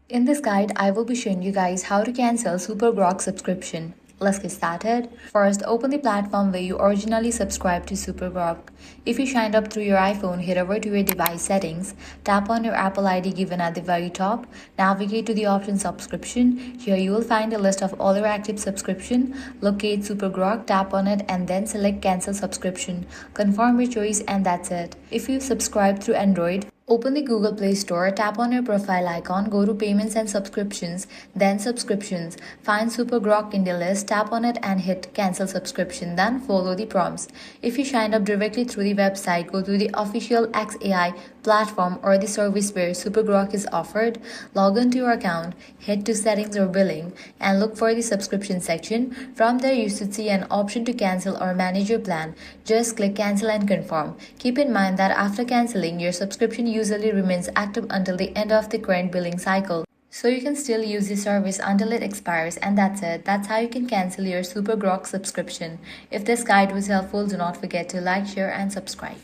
In this guide, I will be showing you guys how to cancel SuperGrok subscription. Let's get started. First, open the platform where you originally subscribed to SuperGrok. If you signed up through your iPhone, head over to your device settings, tap on your Apple ID given at the very top, navigate to the option subscription. Here you will find a list of all your active subscription. Locate SuperGrok, tap on it and then select cancel subscription. Confirm your choice and that's it. If you subscribe through Android, open the Google Play Store, tap on your profile icon, go to Payments and Subscriptions, then Subscriptions. Find SuperGrok in the list, tap on it and hit Cancel Subscription, then follow the prompts. If you signed up directly through the website, go to the official XAI platform or the service where SuperGrok is offered, log into your account, head to Settings or Billing, and look for the Subscription section. From there, you should see an option to cancel or manage your plan. Just click Cancel and confirm. Keep in mind that after canceling, your subscription usually remains active until the end of the current billing cycle. So you can still use the service until it expires, and that's it. That's how you can cancel your SuperGrok subscription. If this guide was helpful, do not forget to like, share and subscribe.